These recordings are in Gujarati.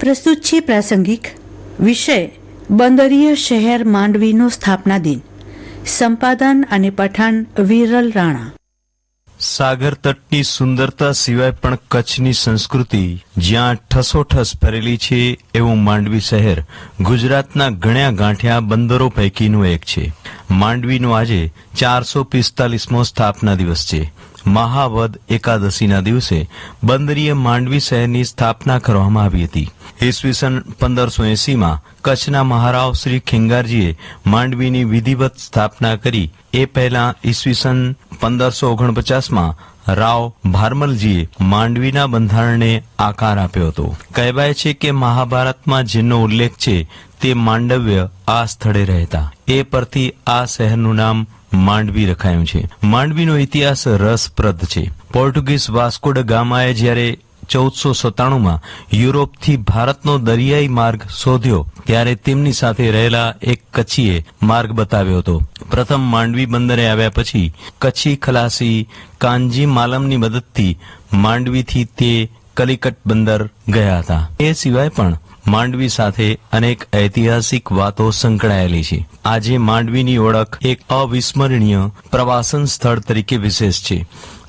પ્રસ્તુત છે પ્રાસંગિક વિષય બંદરીય શહેર માંડવીનો સ્થાપના દિન. સંપાદન અને પઠન વિરલ રાણા. સાગર તટની સુંદરતા સિવાય પણ કચ્છની સંસ્કૃતિ જ્યાં ઠસોઠસ ભરેલી છે એવું માંડવી શહેર ગુજરાતના ગણ્યા ગાંઠ્યા બંદરો પૈકીનું એક છે. માંડવીનો આજે 445મો સ્થાપના દિવસ છે. મહાવદ એકાદશીના દિવસે બંદરીય માંડવી શહેરની સ્થાપના કરવામાં આવી હતી. ઈસવીસન 1580માં કચ્છના મહારાવ શ્રી ખેંગારજીએ માંડવીની વિધિવત સ્થાપના કરી. એ પહેલા ઈસવીસન 1549માં રાવ ભારમલજીએ માંડવીના બંધારણને આકાર આપ્યો હતો. કહેવાય છે કે મહાભારતમાં જેનો ઉલ્લેખ છે તે માંડવ્ય આ સ્થળે રહેતા. એ પરથી આ શહેરનું નામ માંડવી રખાયું છે. માંડવીનો ઇતિહાસ રસપ્રદ છે. પોર્ટુગીઝ વાસ્કો ડ ગામાએ જ્યારે 1497માં યુરોપથી ભારતનો દરિયાઈ માર્ગ શોધ્યો ત્યારે તેમની સાથે રહેલા એક કચ્છીએ માર્ગ બતાવ્યો હતો. પ્રથમ માંડવી બંદરે આવ્યા પછી કચ્છી ખલાસી કાનજી માલમની મદદથી માંડવીથી તે કલિકટ બંદર ગયા હતા. એ સિવાય પણ માંડવી સાથે અનેક ઐતિહાસિક વાતો સંકળાયેલી છે. આજે માંડવીની ઓળખ એક અવિસ્મરણીય પ્રવાસન સ્થળ તરીકે વિશેષ છે.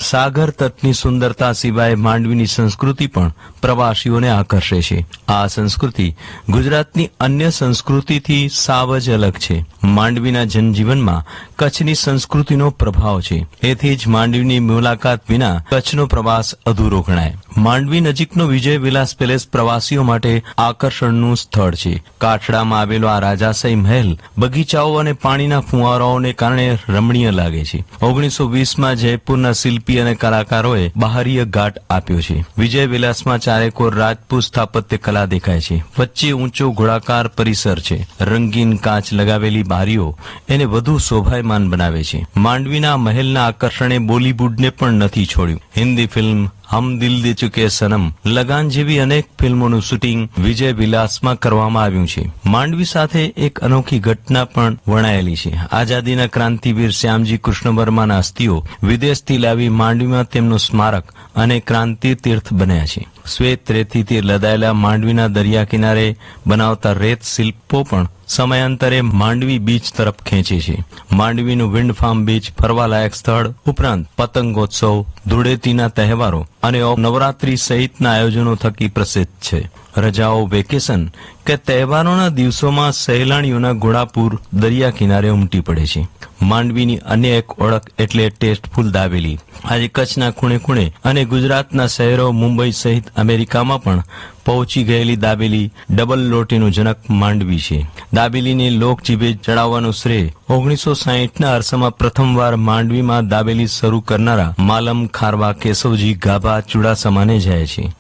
સાગર તટની સુંદરતા સિવાય માંડવીની સંસ્કૃતિ પણ પ્રવાસીઓને આકર્ષે છે. આ સંસ્કૃતિ ગુજરાતની અન્ય સંસ્કૃતિથી સાવ જ અલગ છે. માંડવીના જનજીવનમાં કચ્છની સંસ્કૃતિનો પ્રભાવ છે. એથી જ માંડવીની મુલાકાત વિના કચ્છનો પ્રવાસ અધૂરો ગણાય. માંડવી નજીકનો વિજય વિલાસ પેલેસ પ્રવાસીઓ માટે આકર્ષણનું સ્થળ છે. કાઠડામાં આવેલો આ રાજાશાહી મહેલ બગીચાઓ અને પાણીના ફુવારાઓને કારણે રમણીય લાગે છે. 1920માં જયપુરના શિલ્પી અને કલાકારોએ બહારીય ઘાટ આપ્યો છે. વિજય વિલાસમાં ચારેકોર રાજપૂત સ્થાપત્ય કલા દેખાય છે. વચ્ચે ઊંચો ગોળાકાર પરિસર છે. રંગીન કાચ લગાવેલી બારીઓ એને વધુ શોભાયમાન બનાવે છે. માંડવીના મહેલના આકર્ષણે બોલીવુડને પણ નથી છોડ્યું. હિન્દી ફિલ્મ હમ દિલ દે ચુકે સનમ, લગાન જેવી અનેક ફિલ્મોનું શૂટિંગ વિજય વિલાસમાં કરવામાં આવ્યું છે. માંડવી સાથે એક અનોખી ઘટના પણ વણાયેલી છે. આઝાદીના ક્રાંતિવીર શ્યામજી કૃષ્ણ વર્માના અસ્થિઓ વિદેશથી લાવી માંડવીમાં તેમનું સ્મારક અને ક્રાંતિ તીર્થ બન્યા છે. શ્વેત રેતીથી લદાયેલા માંડવીના દરિયા કિનારે બનાવતા રેત શિલ્પો પણ સમયાંતરે માંડવી બીચ તરફ ખેંચે છે. માંડવીનું વિન્ડ ફાર્મ બીચ ફરવાલાયક સ્થળ ઉપરાંત પતંગોત્સવ, ધૂળેટીના તહેવારો અને નવરાત્રી સહિતના આયોજનો થકી પ્રસિદ્ધ છે. રજાઓ, વેકેશન કે તહેવારોના દિવસોમાં સહેલાણીઓના ઘોડાપુર દરિયા કિનારે ઉમટી પડે છે. માંડવીની અન્ય એક ઓળખ એટલે ટેસ્ટફુલ દાબેલી. આજે કચ્છના ખૂણે ખૂણે અને ગુજરાતના શહેરો મુંબઈ સહિત અમેરિકામાં પણ પહોંચી ગયેલી દાબેલી ડબલ લોટીનું જનક માંડવી છે. દાબેલીને લોક જીભે ચડાવવાનું શ્રેય 1960ના અરસામાં પ્રથમવાર માંડવીમાં દાબેલી શરૂ કરનારા માલમ ખારવા કેશવજી ગાભા ચુડાસમાને જાય છે.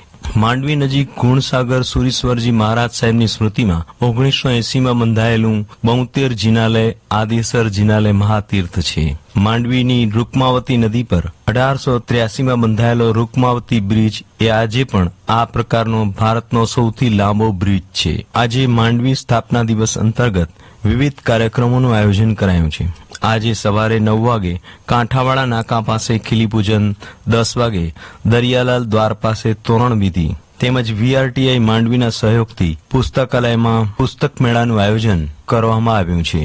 માંડવી નજીક ગુણસાગર સુરીશ્વરજી મહારાજ સાહેબની સ્મૃતિમાં 1980માં બંધાયેલું 72 જિનાલય આદિસર જિનાલય મહાતીર્થ છે. માંડવીની રૂકમાવતી નદી પર 1883માં બંધાયેલો રૂકમાવતી બ્રિજ એ આજે પણ આ પ્રકારનો ભારતનો સૌથી લાંબો બ્રિજ છે. આજે માંડવી સ્થાપના દિવસ અંતર્ગત વિવિધ કાર્યક્રમોનું આયોજન કરાયું છે. આજે સવારે 9 વાગે કાંઠાવાળા નાકા પાસે ખીલી પૂજન, 10 વાગે દરિયાલાલ દ્વાર પાસે તોરણ વિધિ તેમજ VRTI માંડવીના સહયોગથી પુસ્તકાલયમાં પુસ્તક મેળાનું આયોજન કરવામાં આવ્યું છે.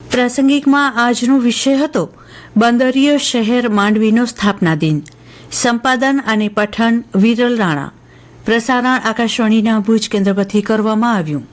પ્રાસંગિકમાં આજનો વિષય હતો બંદરીય શહેર માંડવીનો સ્થાપના દિન. સંપાદન અને પઠન વિરલ રાણા. પ્રસારણ આકાશવાણીના ભુજ કેન્દ્ર પરથી કરવામાં આવ્યું.